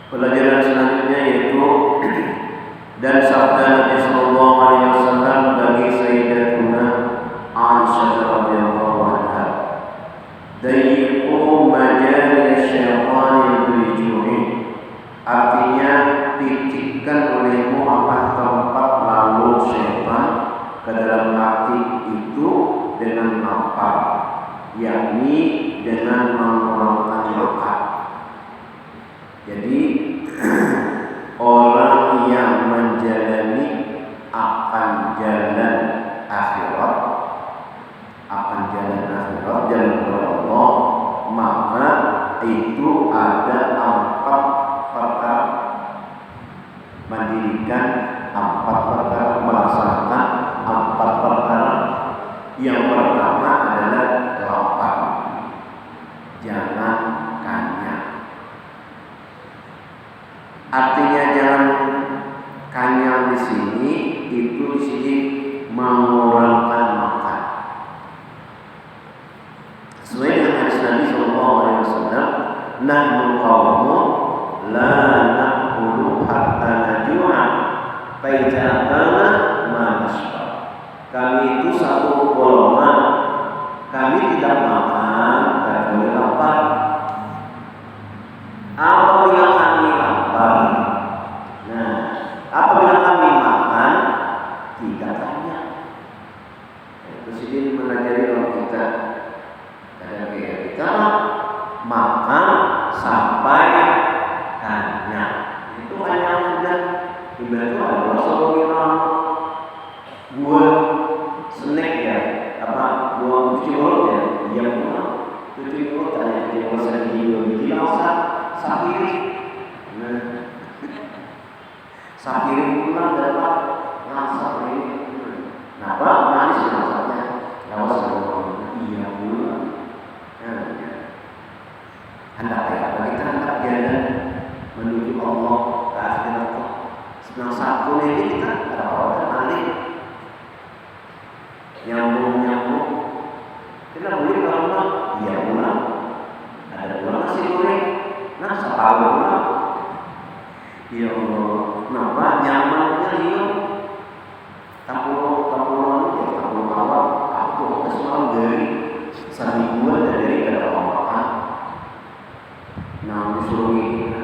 Pelajaran selanjutnya yaitu dan sabda Nabi sallallahu alaihi wasallam bagi Sayyidatuna Aisyah radhiyallahu anha, "Dayyiqu majal syaitan bil-ju'i." Artinya, picikkan olehmu apa tempat lalu syaitan ke dalam hati itu dengan apa? Yakni dengan mengurangkan makan. Jadi orang yang menjalani akan jalan akhirat, jalan kepada Allah, maka itu ada 4 perkara. Mendirikan 4 perkara, melaksanakan 4 perkara. Yang pertama adalah lapar, jangan kenyang. Artinya jangan kenyang di sini mengurangkan makan. Sesuai dengan hadis Nabi sallallahu alaihi wasallam, "Nahnu qaumun la naqulu hatta najua, fa idza kana ma nasba." Kami itu satu golongan, kami tidak makan kecuali lapar. dari orang kita. Dan kita makan sampai kenyang. Itu hanya sudah dibantu oleh Rasulullah. Buat snack ya, buat cuci mulut ya, dia pulang cuci mulut hanya cuci mulut sedikit, usah sapiri. Sapiri pulang dapat masak ini. Kenapa manis masaknya? Lawas iya pulang. Hendak apa kita hendak jalan menuju Allah ke akhirat. Senang satu ini kita ada orang balik nyambung. Kita boleh pulang, iya pulang. Ada pulang nasi goreng, nah separuh pulang. Ya Allah, kenapa nyamannya liuk? Tampung awal, aku semalam dari semingguan dari kada makan. Nah disuruh ini,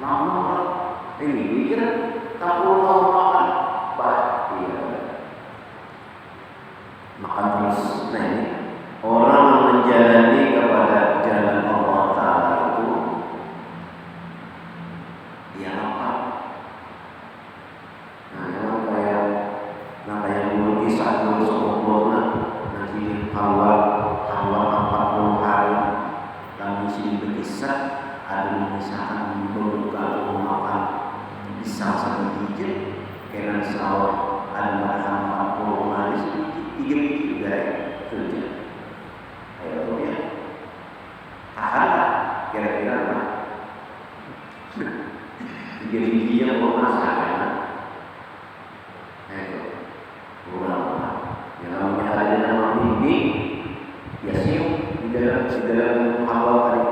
lama ini mikir tampung makan, iya. Makan terus. Nah ini orang yang menjalani kepada jalan Allah Ta'ala itu dia apa? Nah kayak dulu kisah dulu sempurna nanti Hawa 40 hari dan sini berkisah ada misalkan membuka makan bisa sampai gigit karena sahur ada makan 40 hari gigit juga kerja. Ayo ya, tahan kira-kira lah. Gigi yang mau masak kan? Ayo, kurang. Yang namanya ada nama mimpi, ya siung di dalam awal tadi.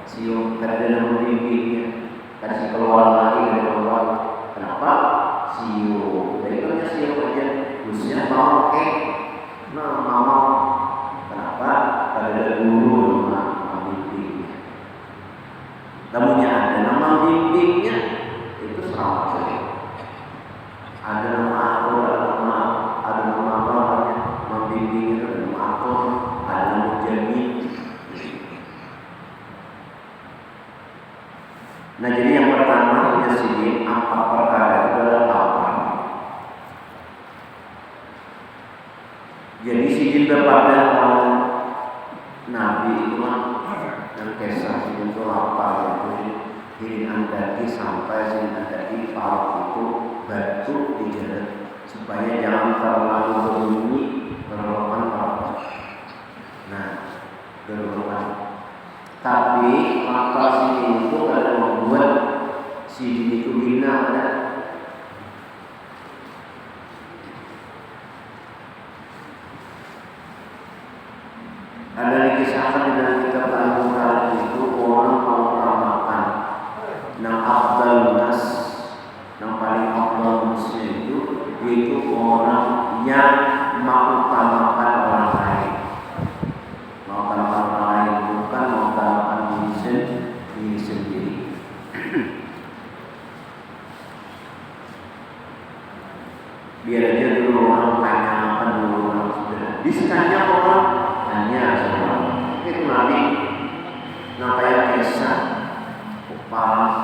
Siung ada nama mimpinya, kasih keluar lagi dari awal. Kenapa? Siung. Baiknya siung aja. Khususnya mau mau. Kenapa? Ada guru nama bimbingnya. Namunnya ada nama bimbingnya itu selamat saja. Ada nama aku, ada nama apa? Nama bimbing itu ada nama aku, ada nama jamin. Nah jadi yang pertama ya sini apa perkara itu adalah apa? Jadi sijil kepada Nabi itu yang kisah itu apa itu diri anda sampai sini anda di farok itu batu di jalan supaya jangan terlalu berbunyi berlawan apa. Nah berlawan. Tapi maka sini itu ada membuat sijil itu bina ada. Ada dikisahkan dalam kitab Al-Quran itu orang mau makan yang afdal nas, yang paling afdal nasnya itu yaitu orang yang mau utamakan orang lain, mau utamakan orang lain bukan mau utamakan diri sendiri. Biar aja dulu orang tanya apa dulu orang sudah disitanya orang hanya semua itu Nabi. Nah kayak kisah perang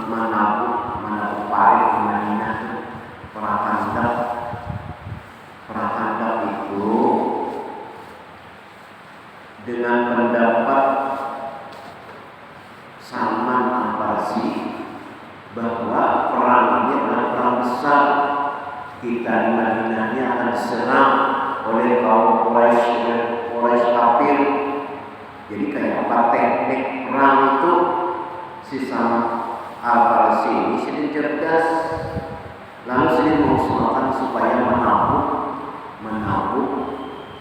Manabuk Parit di Madinah perang Khandaq itu dengan pendapat Salman Al-Farsi bahwa perang ini adalah perang besar. Kita di Madinah ini akan diserang oleh kaum Quraisy kafir. Jadi kayak apa teknik perang itu si Salman Al-Farsi ini sedang cerdas, lalu sedang mengusulkan supaya menabung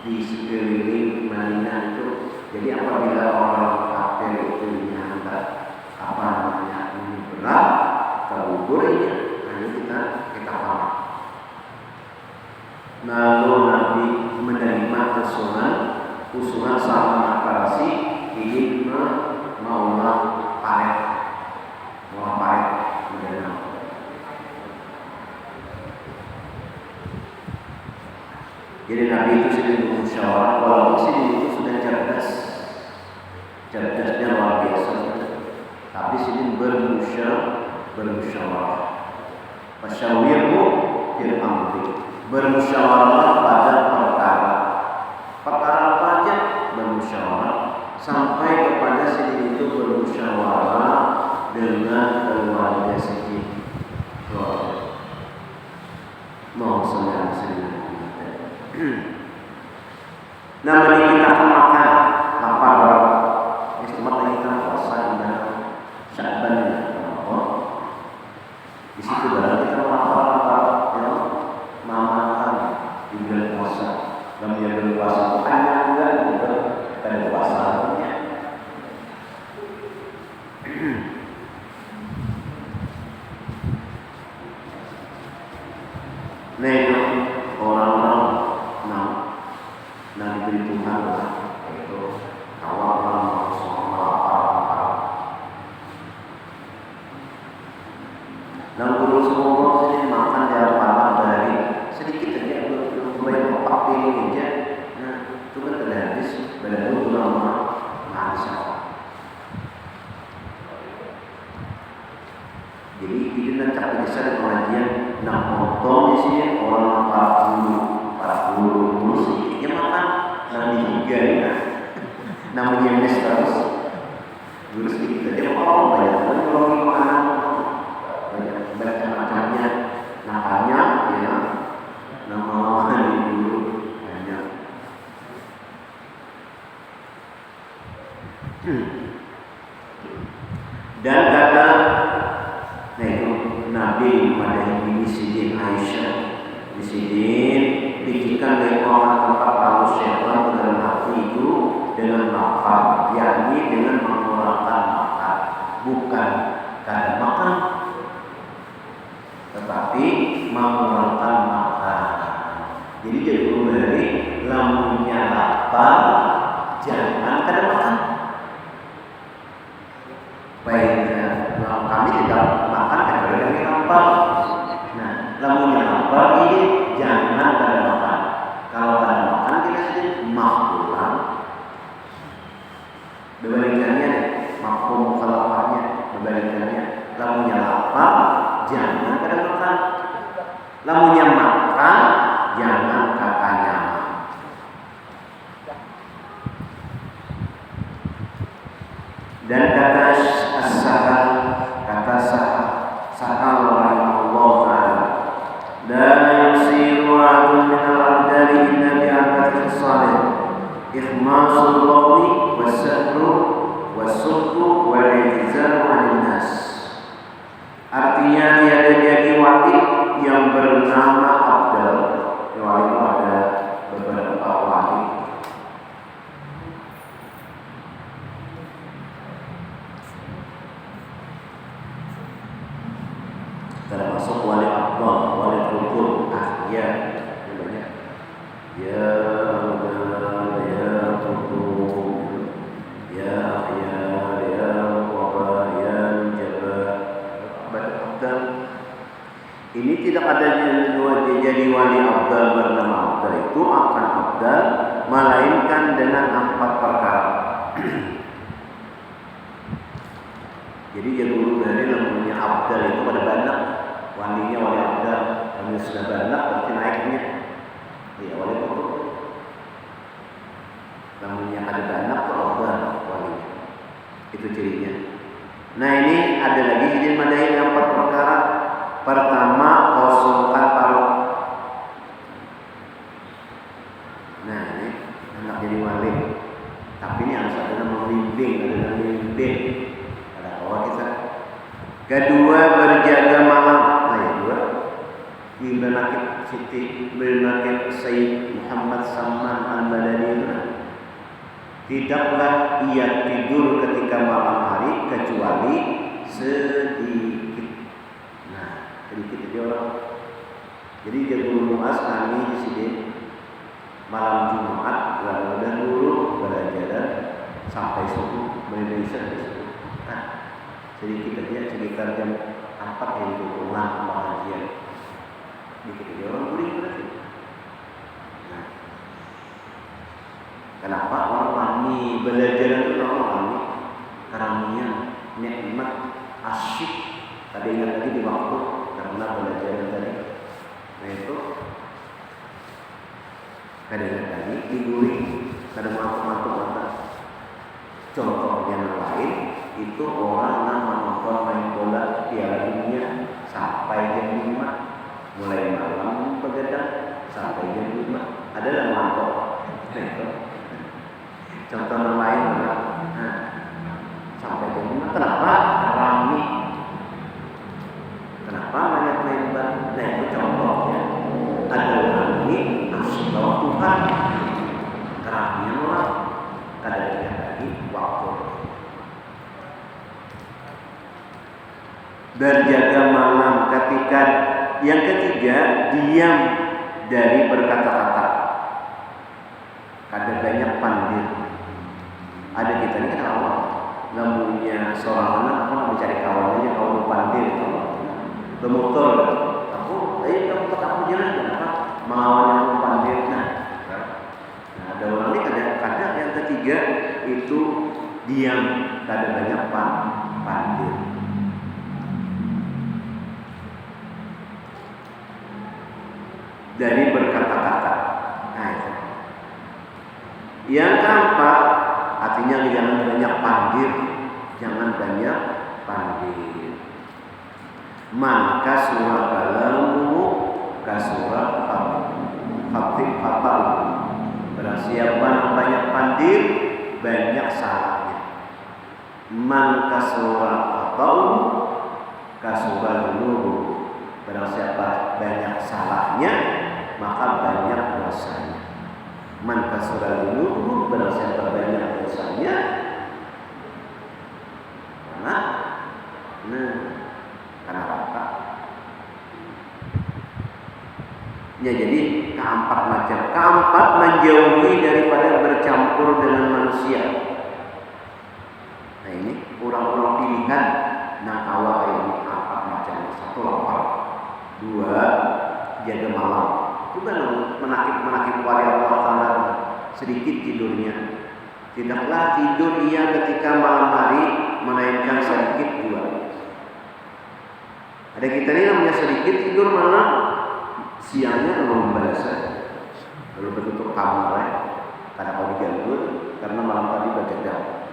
di sekeliling Madinah itu. Jadi apabila orang kafir itu dianggap apa namanya ini berat terguburnya, nanti kita paham. Lalu Nabi menerima usulan Salman Al-Farsi ingin maulah paret mendengar. Jadi Nabi itu sering bermusyawarah, walaupun Sidin itu sudah cerdas, cerdasnya luar biasa. Tapi Sidin bermusyawarah. Fasyawirhu fil amri, bermusyawarah pada perkara. Perkara apa aja bermusyawarah, sampai kepada Sidin itu bermusyawarah dengan keluarga Sidin. Mau sama Sidin. Namanya kita akan makan lapar, istimewa kita puasa dan Sya'ban ya. Di situ barang kita lapar ya, makan di bulan puasa. Dan bulan puasa itu hanya enggak gitu, pada puasanya. Nah itu orang-orang nah diberi Tuhan itu awal lapar. Dan guru semua sini makan dari padang dari sedikit aja belum banyak papi aja. Nah itu kan tidak habis badan itu lama habis. Jadi ini nanti besar pengajian. Nah potong di sini orang para guru sedikitnya makan. Nabi juga ya, namanya mes terus, guru sedikit aja mau banyak kalau makanan banyak macamnya, namanya ya, nama guru banyak. Dan kata, nah itu Nabi pada ini Sidin Aisyah, di Sidin bikinkan dari orang tempat lalu syaitan ke dalam hati itu dengan lapar, yakni dengan mengeluarkan makan, bukan karena makan, tetapi mengeluarkan makan. Jadi jadi dari lamunnya lapar, jangan kada makan. Baiknya, kami tidak makan karena kami lapar. Nah, lamunnya lapar ini jangan kada makan. Kalau kada makan kita sedih makbulan. Berbandingannya, makum kelaparnya. Berbandingannya, lamunnya lapar jangan kada makan. Lamunnya makan jangan kakaknya. Dan kata as-sahal, kata sahal rahimahullah ta'ala, la yusiru adun min al-abdali inna bi'arbati salih ikhmasul laqni was-sahru was-sukru wal-i'tizaru an-nas. Artinya tiada jadi wali yang bernama Abdal. Wali itu ada beberapa wali. Termasuk wali Abdal, wali Rukun, ya, namanya. Ya Allah, ya Rukun, ya Wabah, ya Jabbar, Abdal. Ini tidak ada jadi wali Abdal bernama Abdal itu akan Abdal, melainkan dengan 4 perkara. Jadi dulu dari namanya Abdal itu pada banyak walinya wali Abdal, kami sudah banyak berarti naiknya. Iya wali itu namanya ada banyak tuh Abdal walinya. Itu cirinya. Nah ini ada lagi jadi madahi 4 perkara. Pertama kosongkan paruh. Nah ini anak jadi wali. Tapi ini harus ada nama membimbing, ada nama membimbing. Kita. Kedua berjaga malam. Nah ya dua. Ibn Siti bin Sayyid Muhammad Salman Al-Badani itu. Tidaklah ia tidur ketika malam hari kecuali sedikit. Nah sedikit aja orang. Jadi Jabul Mu'az kami di sini malam Jumat lalu dulu belajar sampai subuh Indonesia. Nah sedikit aja sekitar jam 4 ya itu pulang pengajian. Dikit aja orang kuring berarti. Nah Kenapa orang rami belajar itu orang rami? Keramian, nikmat, asyik. Tadi ingat lagi di waktu karena belajar tadi. Nah itu kadang tadi tidurin, kadang mantuk mata. Contoh yang lain itu orang yang menonton main bola Piala Dunia sampai jam 5, mulai malam begadang sampai jam 5. Ada yang nonton. Nah itu contoh yang lain benar. Nah, sampai jam 5 kenapa? Rame. Kenapa banyak main bola? Nah itu contohnya. Ada orang ini asli bawa Tuhan. Keramnya orang. Kadang lagi waktu. Berjaga malam ketika yang ketiga diam dari berkata-kata. Ada banyak pandir. Ada kita ini kan awal lampunya seorang anak aku mau cari kawannya kalau pandir itu bemotor aku kamu ketemu jalan kenapa mau yang pandir nah ada orang ini kadang yang ketiga itu diam ada banyak pandir. Dari berkata-kata. Nah itu. Yang keempat, artinya jangan banyak pandir, jangan banyak pandir. Maka surah kalamu kasurah khatib fatal. Bersiapa banyak pandir, banyak salahnya. Man kasurah fatal kasurah dulu. Bersiapa banyak salahnya, maka banyak dosanya. Man kasura dulu bersiapa banyak dosanya. Karena apa? Ya jadi keempat macam. Keempat menjauhi daripada bercampur dengan manusia. Nah ini orang-orang pilihan nang awal ini empat macam. Satu lapar. 2 jaga malam. Itu kan menakib wali Allah Ta'ala sedikit tidurnya. Tidaklah tidur ia ketika malam hari melainkan sedikit 2. Ada kita ini namanya sedikit tidur malam, siangnya belum balas. Lalu bertutup kamar karena kalau diganggu karena malam tadi begadang.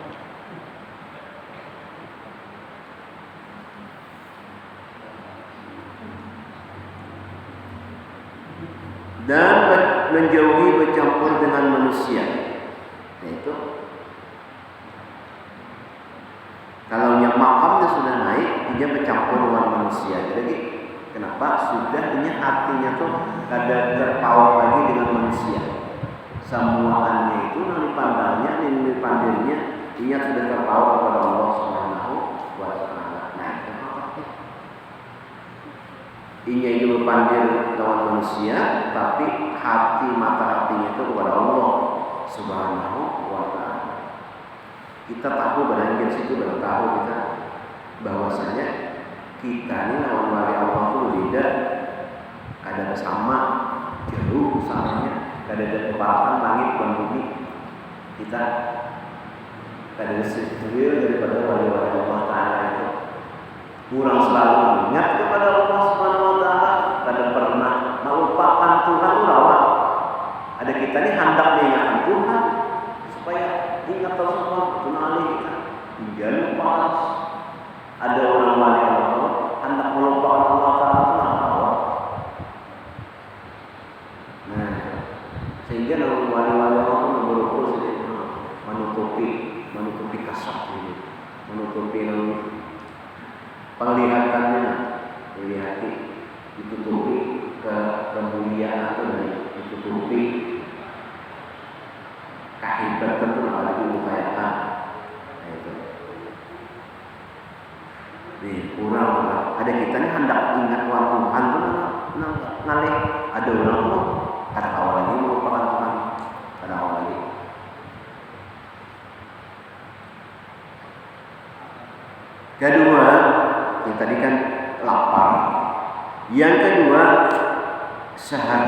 Dan menjauhi bercampur dengan manusia. Yaitu kalau yang makamnya sudah naik, dia bercampur dengan manusia. Jadi kenapa? Sudah punya hatinya tuh kada terpaut lagi dengan manusia. Semuanya itu nanti pandangnya, nanti pandirnya, dia sudah terpaut kepada Allah Subhanahu wa Ta'ala. Nah, ini itu berpandir lawan manusia, tapi hati mata hatinya itu kepada Allah Subhanahu wa Ta'ala. Kita tahu barangkali situ tahu kita bahwasanya kita ini lawan wali Allah itu beda, kada bersama jauh samanya, kada ada kepalatan langit dan bumi. Kita kada sesuai daripada wali-wali Allah Ta'ala itu. Kurang selalu ingat kepada Allah Subhanahu wa Ta'ala, kada pernah melupakan Tuhan itu lawan. Ada kita ini hendak mengingatkan Tuhan supaya ingat terus Tuhan, kenali kita. Jangan lupa. Ada orang wali Allah hendak melupakan Allah Ta'ala itu lawan. Nah, sehingga wali-wali Allah itu berukur menutupi kasar ini, menutupi penglihatannya, dilihat ditutupi kemuliaan itu dan ditutupi kehebatan itu apalagi mengkayakan. Nah itu. Nih kurang ada kita nih hendak ingat Tuhan tuh ngalih ada orang tuh kata awal lagi melupakan Tuhan kata awal lagi. Kedua, yang tadi kan lapar. Yang kedua, sahar,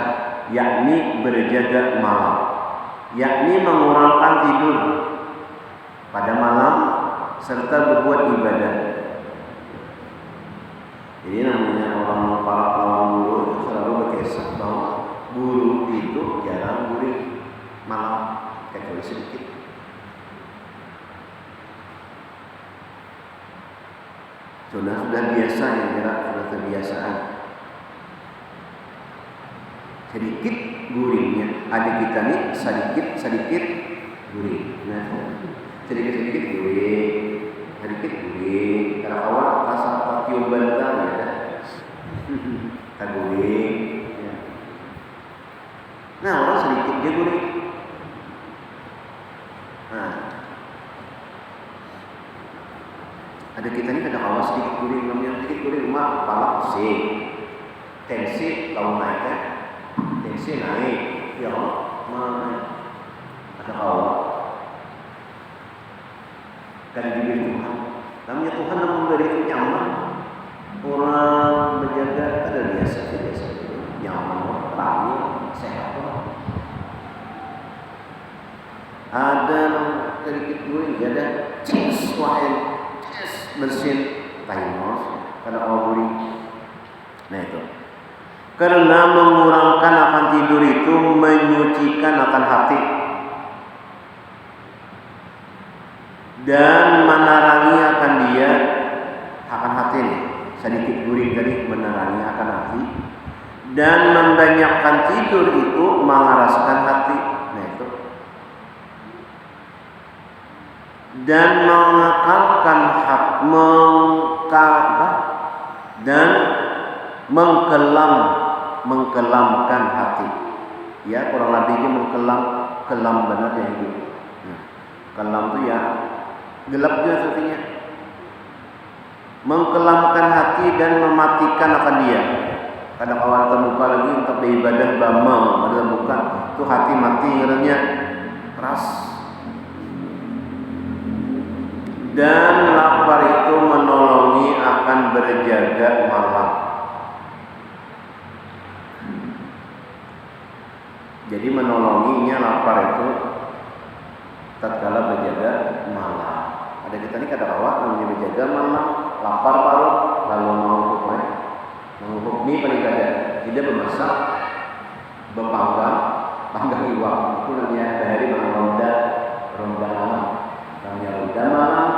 yakni berjaga malam. yakni mengurangkan tidur pada malam serta berbuat ibadah. Jadi namanya orang para lawan guru itu selalu berkisah bahwa guru itu jarang guring malam, kecuali sedikit. Sudah biasa ya, sudah kebiasaan. Sedikit guringnya. Ada kita nih sedikit guring. Nah, sedikit guring, sedikit guring. Kalau awal rasa partium bantal ya, kita guring. Ya. Nah, orang sedikit dia guring. Nah, ada kita nih kadang awal sedikit guring, namanya sedikit guring rumah kepala pusing, tensi kalau naiknya, tensi naik, ya mana ada awal. Kan diberi Tuhan, namanya Tuhan yang memberi itu nyaman, orang menjaga ada biasa nyaman, ramai, sehat. Ada sedikit guring, ada cins wahai bersin timos pada awal. Nah itu karena mengurangkan akan tidur itu menyucikan akan hati dan menerangi akan dia akan hati nih. Sedikit guring tadi menerangi akan hati dan membanyakkan tidur itu mengeraskan hati. Nah itu dan mengakalkan hak dan mengkelamkan hati. Ya kurang lebihnya kelam benar ya itu. Nah, kelam itu ya gelap juga artinya. Mengkelamkan hati dan mematikan akan dia. Kadang awal terbuka lagi untuk beribadah bama, pada terbuka itu hati mati katanya keras. Dan lapar itu menolongi akan berjaga malam. Jadi menolonginya lapar itu tatkala berjaga malam. Ada kita ini kadang awak namanya berjaga malam, lapar parut, lalu mau hukmi paling ada. Tidak bermasak, panggang iwak. Itu namanya dari ronda malam. Namanya ronda malam.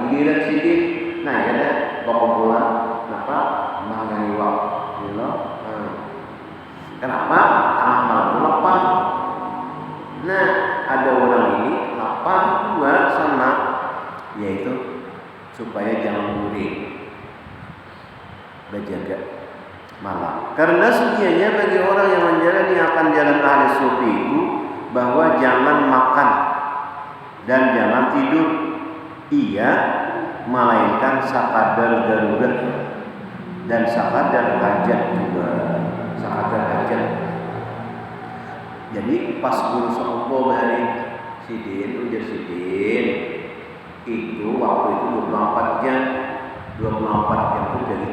Giliran sedikit, nah ya deh, kumpulan, kenapa? Mangani wak, Kenapa? Tengah malam itu lapar. Nah, ada orang ini lapar juga sama, yaitu supaya jangan guring, berjaga malam. Karena sedianya bagi orang yang menjalani akan jalan ahli sufi itu bahwa jangan makan dan jangan tidur. Ia melainkan sakadar darurat dan sakadar hajat juga. Sakadar hajat. Jadi pas guru sopo dari ujar sidin itu waktu itu 24 jam. 24 jam itu dari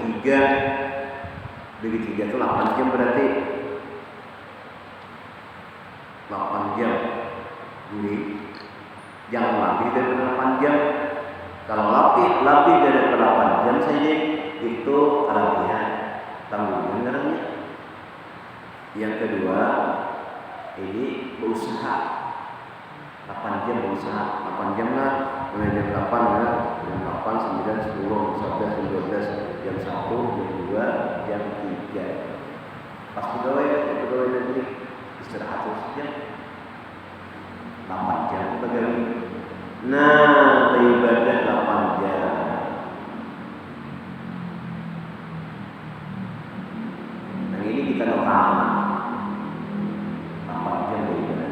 3 itu 8 jam berarti 8 jam. Jadi jangan lebih dari 8 jam. Kalau lebih dari 8 jam saja itu kelebihan tanggungan namanya. Yang kedua ini berusaha 8 jam berusaha 8 jam lah, mulai jam 8 ya, jam 8, 9, 10, 11, 12, jam 1, jam 2, jam 3. Pas pegawai negeri istirahat jam 8 jam pegawai. Nah, beribadah 8 jam. Nah ini kita doakan 8 jam beribadah.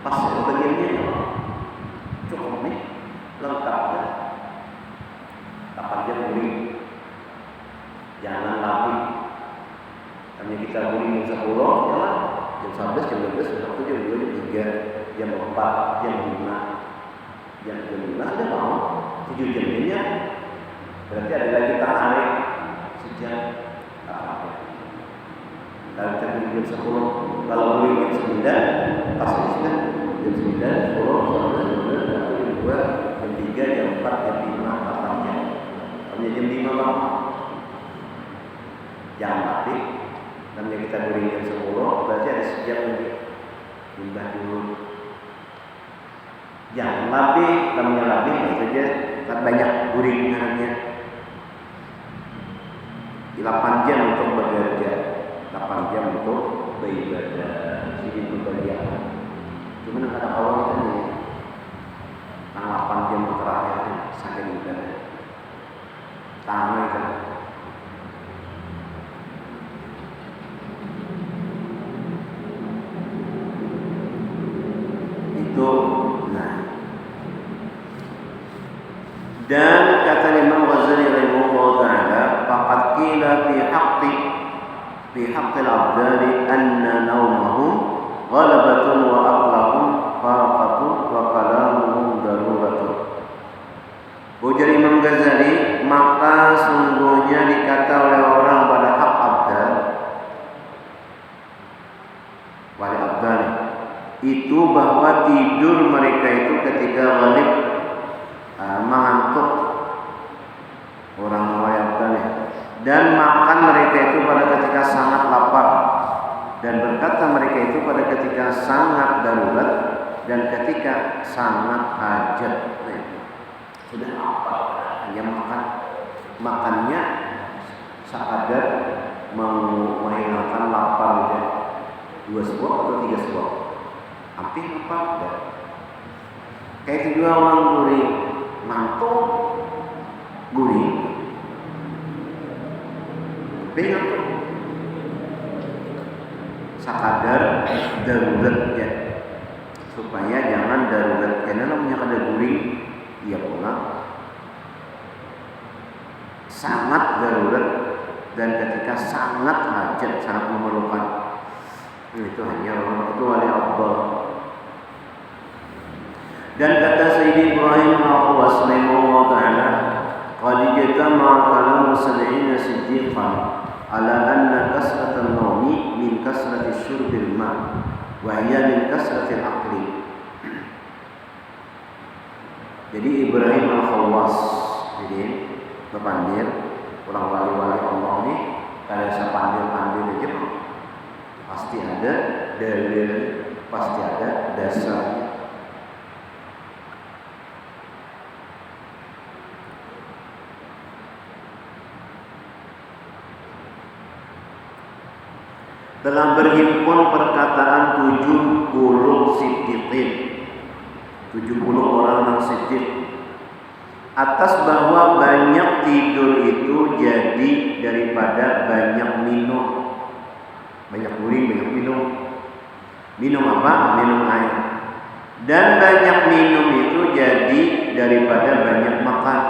Pas bagiannya cukup nih, lengkap kan? 8 jam guring. Jangan lapih. Hanya kita guring jam 10, ya jam 11, jam 12, jam 1, jam 2, jam 3, jam 4, jam 5. Jam 5 sudah mau 7 jamnya. Berarti ada lagi tarik sejam 8 jam. Kalau kita guring jam 10, kalau guring jam 9, pas sudah jam 9, 10, 11, 12, jam 2, jam 3, jam 4, jam 5, 8 jam. Kalau jam 5 bang, jangan mati. Namanya kita guring jam 10, berarti ada sejam lagi. Pindah dulu. Jangan lebih, namanya lebih saja. Tak banyak guring namanya. 8 jam untuk bekerja, 8 jam untuk beribadah. Jadi kebahagiaan. Cuman kata Allah kita nih, 8 jam terakhir sampai ibadah. Tangan itu. Itu, nah. Dan kata Imam Ghazali rahimahullah taala, faqad qila fi haqqil abdali anna nawmahum ghalabatun wa aqlahum faqatun wa kalamuhum daruratun. Ujar Imam Ghazali, maka sungguhnya dikata oleh orang pada hak abdal, wali abdal itu bahwa tidur mereka itu ketika ghalib, mengantuk orang wali abdal, dan makan mereka itu pada ketika sangat lapar, dan berkata mereka itu pada ketika sangat darurat dan ketika sangat hajat. Sudah lapar, hanya makannya sekadar menghilangkan lapar, 2 sebuah atau 3 sebuah, hampir lapar. Kayak itu juga orang guring, ngantuk, guring, bingung, sekadar darurat ya, supaya jangan darurat. Karena namanya kada guring, ia pula sangat darurat dan ketika sangat hajat, sangat memerlukan, itu hanya orang itu wali abdal. Dan kata Sayyidi Ibrahim al-Khawas rahimahullah taala, qad jama'a kalamu sab'ina siddiqan ala anna kasratan nawmi min kasrati syurbil ma' wa hiya min kasratil aqli. Jadi Ibrahim al-Khawas, jadi pemandir, orang wali-wali Allah ini, kalau saya pandir-pandir aja pasti ada dalil, pasti ada dasarnya. Telah berhimpun perkataan 70 siddiqin, 70 orang yang siddiq, atas bahwa banyak tidur itu jadi daripada banyak minum. Banyak guring, banyak minum. Minum apa? Minum air. Dan banyak minum itu jadi daripada banyak makan.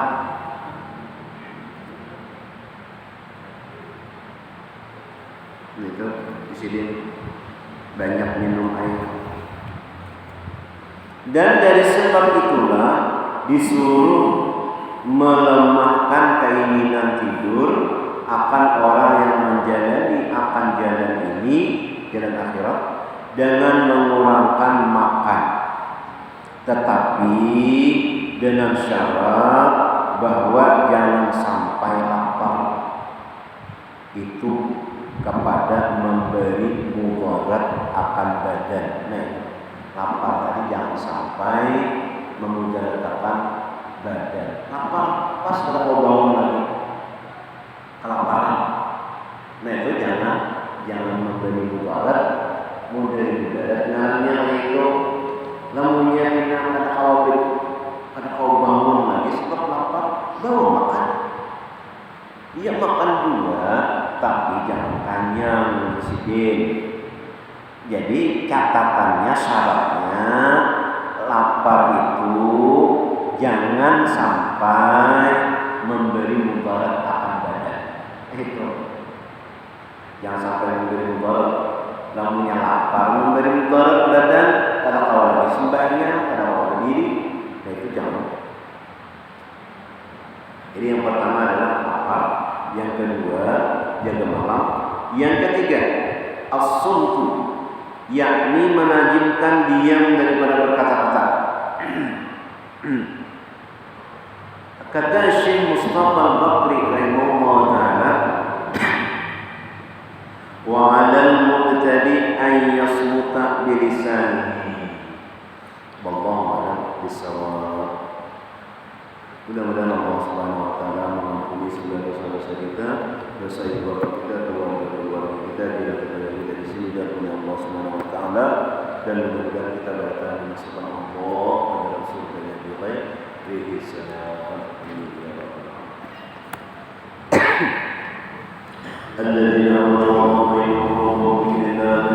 Itu di sini banyak minum air. Dan dari sebab itulah disuruh melemahkan keinginan tidur akan orang yang menjalani akan jalan ini, jalan akhirat, dengan mengurangkan makan, tetapi dengan syarat bahwa jangan sampai lapar itu kepada memberi mudarat akan badan. Nah, lapar tadi jangan sampai memudaratkan badan. Lapar pas kita mau bangun lagi kelaparan. Nah itu jangan memberi mudarat. Namanya itu lamunnya minang kada kau bangun lagi sebab lapar, bawa makan. Iya makan juga, tapi jangan kenyang presiden. Jadi catatannya, syaratnya lapar itu jangan sampai memberi mudarat akan badan. Itu jangan sampai memberi mudarat. Lamunnya lapar memberi mudarat badan, kada kau lagi sembahyang, kada kau berdiri, nah itu jangan. Jadi yang pertama adalah lapar, yang kedua jaga malam, yang ketiga as-sumtu, yakni menajimkan diam daripada berkata-kata. Kata Syekh Mustafa Al-Bakri rahimahullah ta'ala, wa 'alal mubtadi an yasmuta bi lisanihi. Wallahu a'lam bissawab. Mudah-mudahan Allah Subhanahu wa taala mengampuni segala dosa-dosa kita, dosa ibu bapa kita, keluarga kita, bila kita dari sini dan Allah Subhanahu wa taala, dan mudah-mudahan kita berada di hadapan Allah pada surga yang baik. الذين أمروا بينهم وبين الله